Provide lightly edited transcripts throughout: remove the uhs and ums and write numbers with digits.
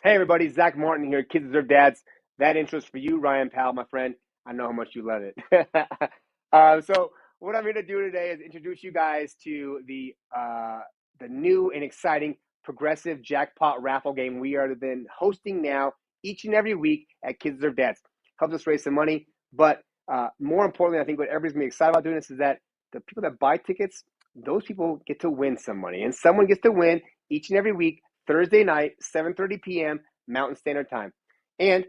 Hey everybody, Zach Martin here, Kids Deserve Dads. That intro's for you, Ryan Powell, my friend. I know how much you love it. So what I'm here to do today is introduce you guys to the new and exciting progressive jackpot raffle game we are then hosting now each and every week at Kids Deserve Dads. Helps us raise some money, but more importantly, I think what everybody's gonna be excited about doing this is that the people that buy tickets, those people get to win some money, and someone gets to win each and every week Thursday night, 7:30 p.m. Mountain Standard Time. And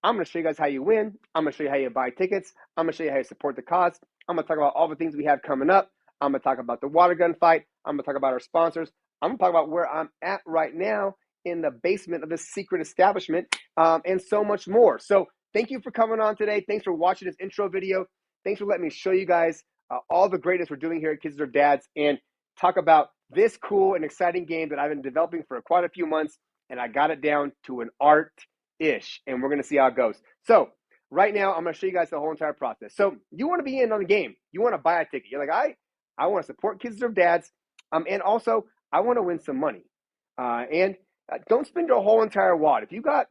I'm going to show you guys how you win. I'm going to show you how you buy tickets. I'm going to show you how you support the cause. I'm going to talk about all the things we have coming up. I'm going to talk about the water gun fight. I'm going to talk about our sponsors. I'm going to talk about where I'm at right now in the basement of this secret establishment, and so much more. So thank you for coming on today. Thanks for watching this intro video. Thanks for letting me show you guys all the greatness we're doing here at Kids Deserve Dads and talk about this cool and exciting game that I've been developing for quite a few months, and I got it down to an art-ish, and we're going to see how it goes. So right now, I'm going to show you guys the whole entire process. So you want to be in on the game. You want to buy a ticket. You're like, I want to support Kids Deserve Dads, and also I want to win some money. And don't spend your whole entire wad. If you got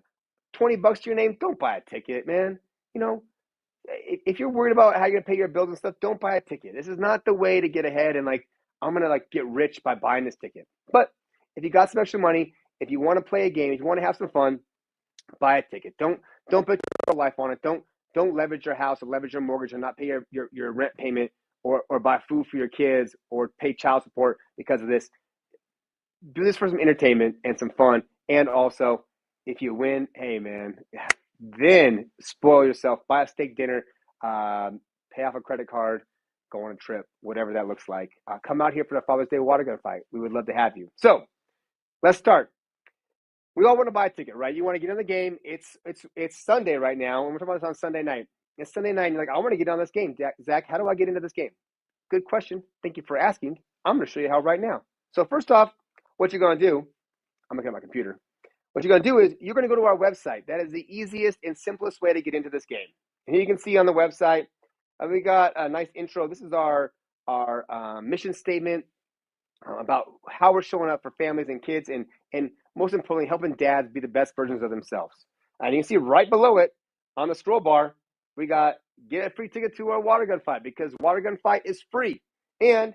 20 bucks to your name, don't buy a ticket, man. You know, if you're worried about how you're gonna pay your bills and stuff, don't buy a ticket. This is not the way to get ahead and like I'm gonna like get rich by buying this ticket. But if you got some extra money, if you want to play a game, if you want to have some fun, buy a ticket. Don't put your life on it. Don't leverage your house or leverage your mortgage or not pay your rent payment or buy food for your kids or pay child support because of this. Do this for some entertainment and some fun. And also, if you win, hey man, then spoil yourself, buy a steak dinner, pay off a credit card, go on a trip, whatever that looks like. Come out here for the Father's Day water gun fight. We would love to have you. So let's start. We all want to buy a ticket, right? You want to get in the game. It's Sunday right now, and we're talking about this on Sunday night. It's Sunday night, and you're like, I want to get on this game. Zach, how do I get into this game? Good question. Thank you for asking. I'm going to show you how right now. So first off, what you're going to do, I'm looking at my computer. What you're going to do is you're going to go to our website. That is the easiest and simplest way to get into this game. And here you can see on the website, we got a nice intro. This is our mission statement about how we're showing up for families and kids, and most importantly, helping dads be the best versions of themselves. And you can see right below it on the scroll bar, we got get a free ticket to our water gun fight because water gun fight is free. And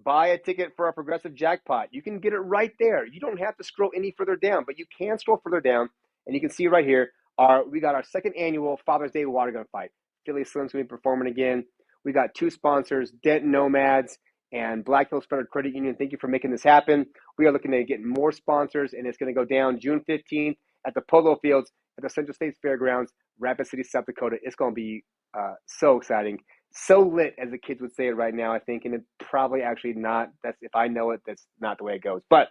buy a ticket for our progressive jackpot. You can get it right there. You don't have to scroll any further down, but you can scroll further down, and you can see right here, we got our second annual Father's Day water gun fight. Philly Slim's going to be performing again. We got two sponsors, Denton Nomads and Black Hills Federal Credit Union. Thank you for making this happen. We are looking to get more sponsors, and it's going to go down June 15th at the Polo Fields at the Central States Fairgrounds, Rapid City, South Dakota. It's going to be so exciting. So lit, as the kids would say it right now, I think, and it's probably actually not. That's if I know it, that's not the way it goes. But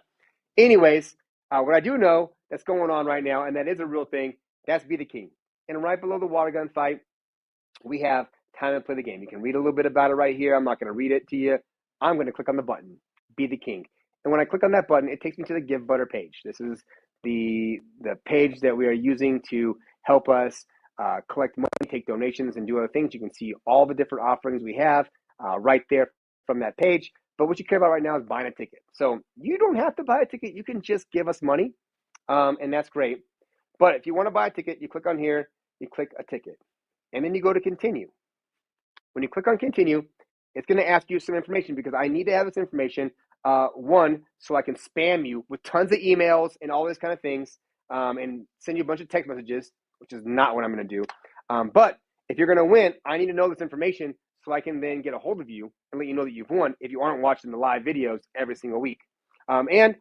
anyways, what I do know that's going on right now, and that is a real thing, that's Be the King. And right below the water gun fight, we have time to play the game. You can read a little bit about it right here. I'm not going to read it to you. I'm going to click on the button, Be the King. And when I click on that button, it takes me to the Give Butter page. This is the page that we are using to help us collect money, take donations, and do other things. You can see all the different offerings we have right there from that page. But what you care about right now is buying a ticket. So you don't have to buy a ticket. You can just give us money, and that's great. But if you want to buy a ticket, you click on here, you click a ticket, and then you go to continue. When you click on continue, it's going to ask you some information because I need to have this information, one, so I can spam you with tons of emails and all these kind of things, and send you a bunch of text messages, which is not what I'm going to do. But if you're going to win, I need to know this information so I can then get a hold of you and let you know that you've won if you aren't watching the live videos every single week. And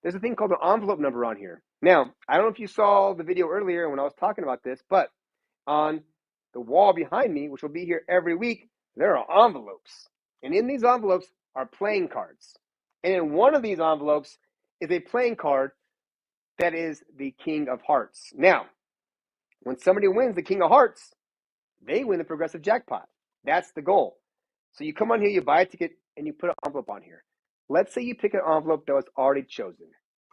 there's a thing called an envelope number on here. Now, I don't know if you saw the video earlier when I was talking about this, but on the wall behind me, which will be here every week, there are envelopes. And in these envelopes are playing cards. And in one of these envelopes is a playing card that is the King of Hearts. Now, when somebody wins the King of Hearts, they win the progressive jackpot. That's the goal. So you come on here, you buy a ticket, and you put an envelope on here. Let's say you pick an envelope that was already chosen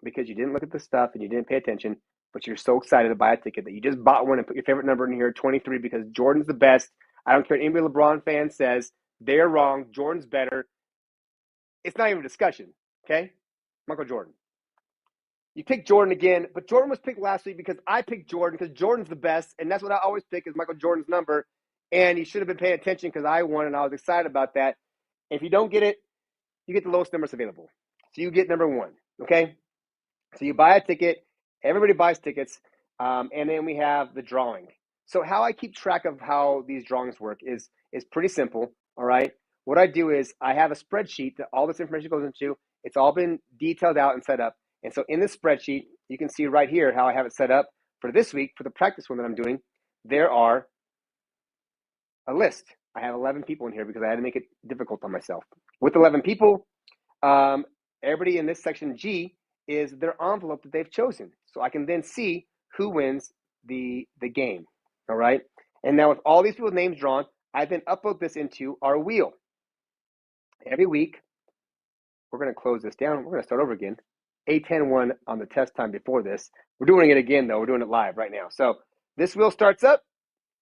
because you didn't look at the stuff and you didn't pay attention, but you're so excited to buy a ticket that you just bought one and put your favorite number in here, 23, because Jordan's the best. I don't care what anybody LeBron fan says. They're wrong. Jordan's better. It's not even a discussion, okay? Michael Jordan. You pick Jordan again, but Jordan was picked last week because I picked Jordan because Jordan's the best, and that's what I always pick is Michael Jordan's number. And you should have been paying attention because I won, and I was excited about that. If you don't get it, you get the lowest numbers available. So you get number one, okay? So you buy a ticket. Everybody buys tickets, and then we have the drawing. So how I keep track of how these drawings work is pretty simple, all right? What I do is I have a spreadsheet that all this information goes into. It's all been detailed out and set up. And so in this spreadsheet, you can see right here how I have it set up for this week, for the practice one that I'm doing. There are a list. I have 11 people in here because I had to make it difficult on myself. With 11 people, everybody in this section G is their envelope that they've chosen. So I can then see who wins the game, all right? And now with all these people's names drawn, I then upload this into our wheel. Every week, we're going to close this down. We're going to start over again. A10-1 on the test time before this. We're doing it again, though. We're doing it live right now. So this wheel starts up,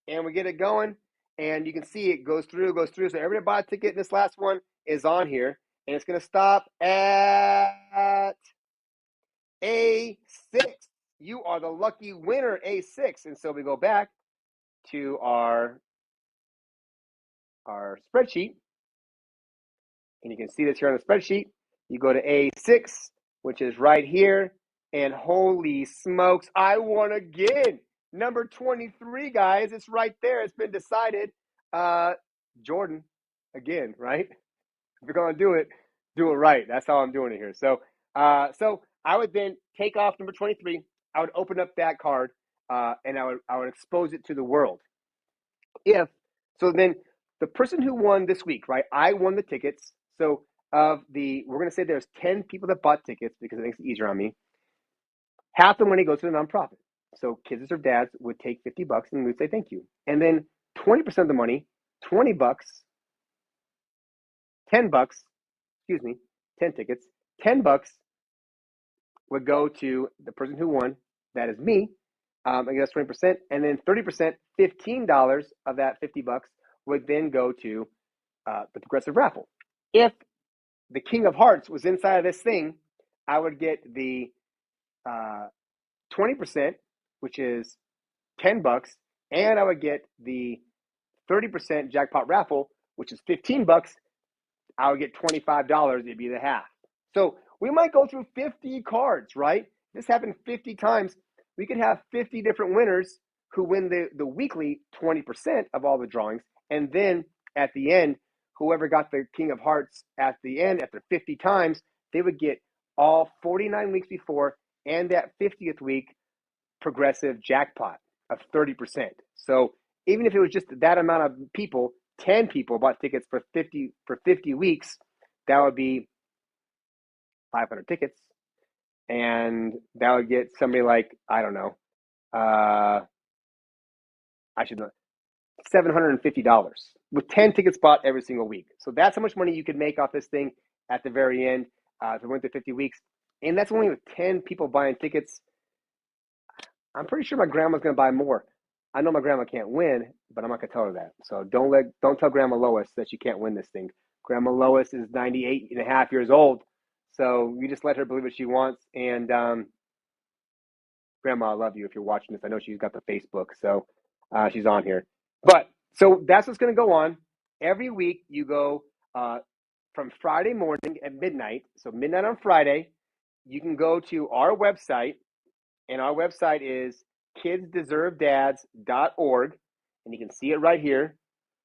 and we get it going, and you can see it goes through. So everybody buy a ticket. This last one is on here, and it's going to stop at A6. You are the lucky winner, A6. And so we go back to our spreadsheet, and you can see this here on the spreadsheet. You go to A6, which is right here, and holy smokes, I won again. Number 23, guys. It's right there. It's been decided. Jordan, again, right? If you're going to do it right. That's how I'm doing it here. So I would then take off number 23. I would open up that card, and I would expose it to the world. So then the person who won this week, right? I won the tickets. So we're going to say there's 10 people that bought tickets because it makes it easier on me. Half the money goes to the nonprofit. So Kids Deserve Dads would take $50 and we'd say thank you. And then 20% of the money, $20, $10, excuse me, 10 tickets, $10 would go to the person who won. That is me. I guess 20%. And then 30%, $15 of that $50 would then go to the Progressive Raffle. If the King of Hearts was inside of this thing, I would get the 20%, which is $10, and I would get the 30% Jackpot Raffle, which is $15. I would get $25. It'd be the half. So we might go through 50 cards, right? This happened 50 times. We could have 50 different winners who win the weekly 20% of all the drawings. And then at the end, whoever got the King of Hearts at the end, after 50 times, they would get all 49 weeks before and that 50th week progressive jackpot of 30%. So even if it was just that amount of people, 10 people bought tickets for 50 weeks, that would be 500 tickets. And that would get somebody like, I don't know, I should know, $750 with 10 tickets bought every single week. So that's how much money you could make off this thing at the very end if it went through 50 weeks. And that's only with 10 people buying tickets. I'm pretty sure my grandma's going to buy more. I know my grandma can't win, but I'm not going to tell her that. So don't tell Grandma Lois that she can't win this thing. Grandma Lois is 98 and a half years old. So you just let her believe what she wants. And Grandma, I love you if you're watching this. I know she's got the Facebook, so she's on here. But so that's what's going to go on. Every week you go from Friday morning at midnight. So midnight on Friday, you can go to our website. And our website is kidsdeservedads.org. And you can see it right here.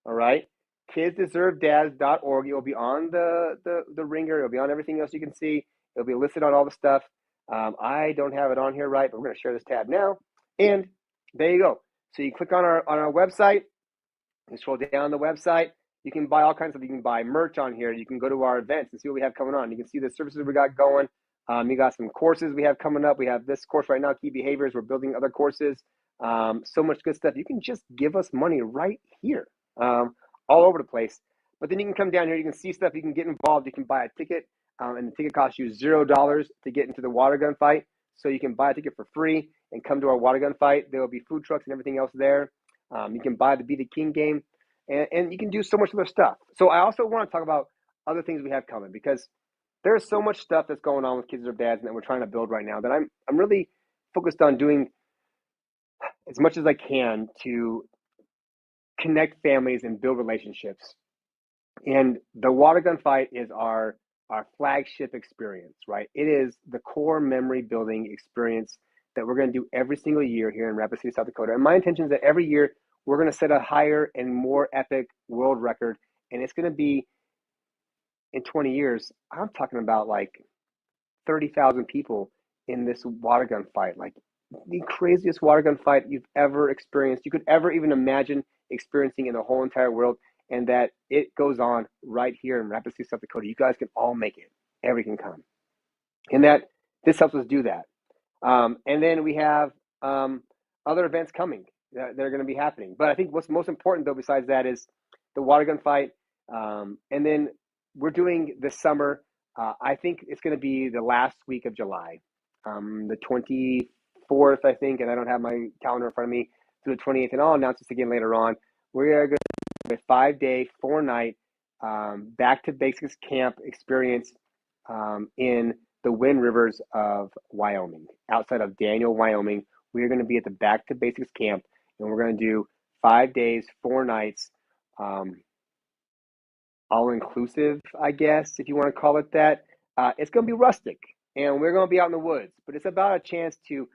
All right. Kidsdeservedads.org. It'll be on the ringer. It'll be on everything else you can see. It'll be listed on all the stuff. I don't have it on here right, but we're going to share this tab now. And there you go. So you click on our website. You scroll down the website. You can buy all kinds of, you can buy merch on here. You can go to our events and see what we have coming on. You can see the services we got going. You got some courses we have coming up. We have this course right now, Key Behaviors. We're building other courses. So much good stuff. You can just give us money right here, all over the place. But then you can come down here. You can see stuff. You can get involved. You can buy a ticket, and the ticket costs you $0 to get into the water gun fight. So you can buy a ticket for free and come to our water gun fight. There will be food trucks and everything else there. You can buy the Be the King game, and you can do so much other stuff. So I also want to talk about other things we have coming because there's so much stuff that's going on with kids or dads and that we're trying to build right now that I'm really focused on doing as much as I can to connect families and build relationships. And the water gun fight is our flagship experience, right? It is the core memory building experience that we're going to do every single year here in Rapid City, South Dakota. And my intention is that every year we're going to set a higher and more epic world record. And it's going to be in 20 years, I'm talking about like 30,000 people in this water gun fight. Like the craziest water gun fight you've ever experienced, you could ever even imagine experiencing in the whole entire world. And that it goes on right here in Rapid City, South Dakota. You guys can all make it. Everyone can come. And that this helps us do that. And then we have other events coming that are going to be happening. But I think what's most important, though, besides that, is the water gun fight. And then we're doing this summer. I think it's going to be the last week of July, the 24th, I think, and I don't have my calendar in front of me, through the 28th. And I'll announce this again later on. We are going to do a 5-day, 4-night back to basics camp experience in the Wind Rivers of Wyoming, outside of Daniel, Wyoming. We're going to be at the Back to Basics camp, and we're going to do 5 days, 4 nights, all-inclusive, I guess, if you want to call it that. It's going to be rustic, and we're going to be out in the woods, but it's about a chance to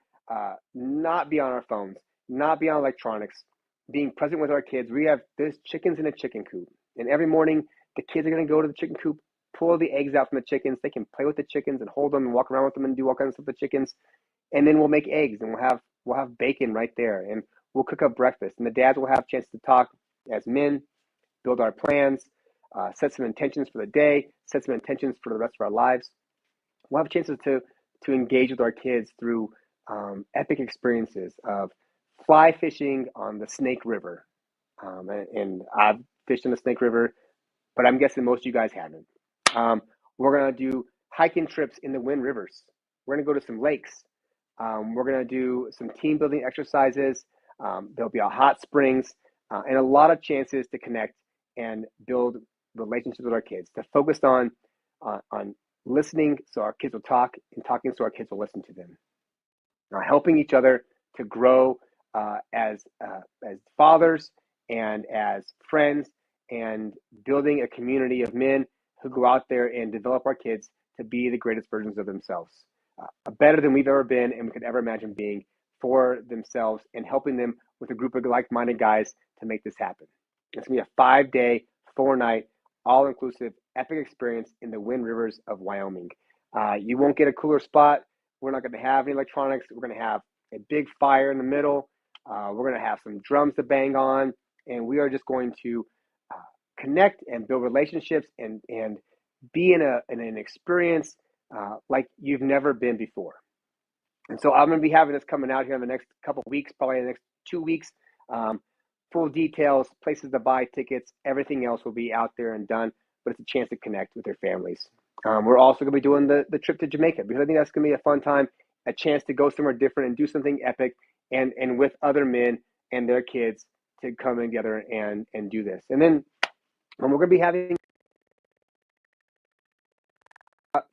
not be on our phones, not be on electronics, being present with our kids. There's chickens in a chicken coop, and every morning the kids are going to go to the chicken coop, pull the eggs out from the chickens. They can play with the chickens and hold them and walk around with them and do all kinds of stuff with the chickens. And then we'll make eggs and we'll have bacon right there, and we'll cook up breakfast. And the dads will have a chance to talk as men, build our plans, set some intentions for the day, set some intentions for the rest of our lives. We'll have chances to engage with our kids through epic experiences of fly fishing on the Snake River. And I've fished in the Snake River, but I'm guessing most of you guys haven't. We're going to do hiking trips in the Wind Rivers. We're going to go to some lakes. We're going to do some team building exercises. There'll be a hot springs and a lot of chances to connect and build relationships with our kids, to focus on listening so our kids will talk, and talking so our kids will listen to them. Helping each other to grow as fathers and as friends, and building a community of men who go out there and develop our kids to be the greatest versions of themselves, better than we've ever been and we could ever imagine being, for themselves, and helping them with a group of like-minded guys to make this happen. It's going to be a 5-day, 4-night, all-inclusive, epic experience in the Wind Rivers of Wyoming. You won't get a cooler spot. We're not going to have any electronics. We're going to have a big fire in the middle. We're going to have some drums to bang on, and we are just going to connect and build relationships and be in an experience like you've never been before. And so I'm going to be having this coming out here in the next couple of weeks, probably in the next 2 weeks. Full details, places to buy tickets, everything else will be out there and done, but it's a chance to connect with your families. We're also going to be doing the trip to Jamaica, because I think that's going to be a fun time, a chance to go somewhere different and do something epic, and with other men and their kids to come together and do this. And then we're going to be having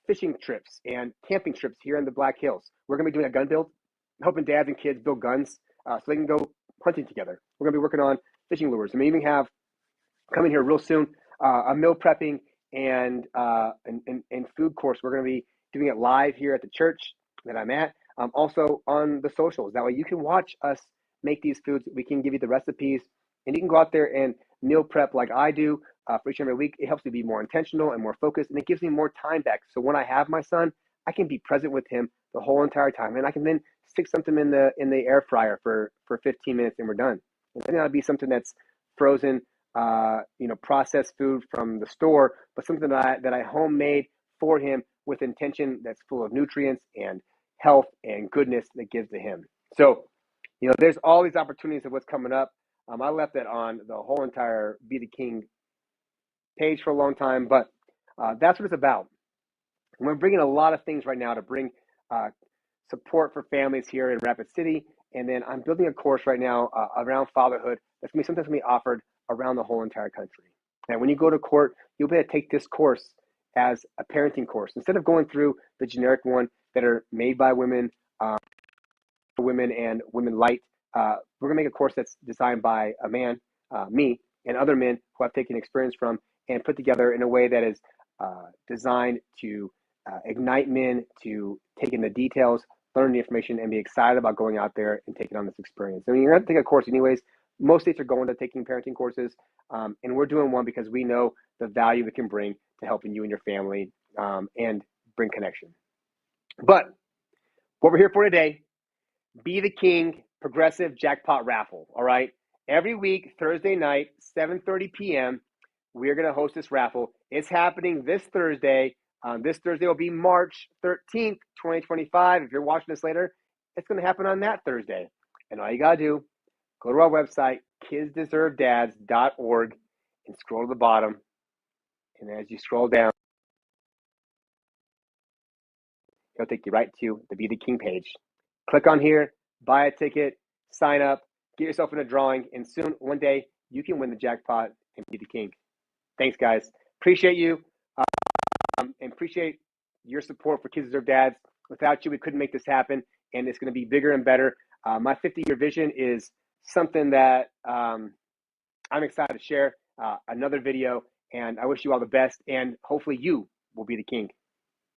fishing trips and camping trips here in the Black Hills. We're going to be doing a gun build, helping dads and kids build guns so they can go hunting together. We're going to be working on fishing lures. And we even have coming here real soon a meal prepping and food course. We're going to be doing it live here at the church that I'm at, also on the socials. That way you can watch us make these foods. We can give you the recipes, and you can go out there and meal prep like I do for each and every week. It helps me be more intentional and more focused, and it gives me more time back. So when I have my son, I can be present with him the whole entire time, and I can then stick something in the air fryer for 15 minutes, and we're done. And then that'll be something that's frozen, processed food from the store, but something that I homemade for him with intention, that's full of nutrients and health and goodness that gives to him. So, there's all these opportunities of what's coming up. I left that on the whole entire Be the King page for a long time, but that's what it's about. And we're bringing a lot of things right now to bring support for families here in Rapid City. And then I'm building a course right now around fatherhood that's going to be sometimes going to be offered around the whole entire country. And when you go to court, you'll be able to take this course as a parenting course. Instead of going through the generic one that are made by women, women and women light, we're going to make a course that's designed by a man, me, and other men who I've taken experience from and put together in a way that is designed to ignite men to take in the details, learn the information, and be excited about going out there and taking on this experience. I mean, you're going to take a course anyways. Most states are going to taking parenting courses, and we're doing one because we know the value it can bring to helping you and your family and bring connection. But what we're here for today, Be the King Progressive Jackpot Raffle, all right? Every week, Thursday night, 7:30 p.m., we're going to host this raffle. It's happening this Thursday. This Thursday will be March 13th, 2025. If you're watching this later, it's going to happen on that Thursday. And all you got to do, go to our website, kidsdeservedads.org, and scroll to the bottom. And as you scroll down, it'll take you right to the Be the King page. Click on here, buy a ticket, sign up, get yourself in a drawing, and soon, one day, you can win the jackpot and be the king. Thanks, guys. Appreciate you and appreciate your support for Kids Deserve Dads. Without you, we couldn't make this happen, and it's going to be bigger and better. My 50-year vision is something that I'm excited to share another video, and I wish you all the best, and hopefully you will be the king.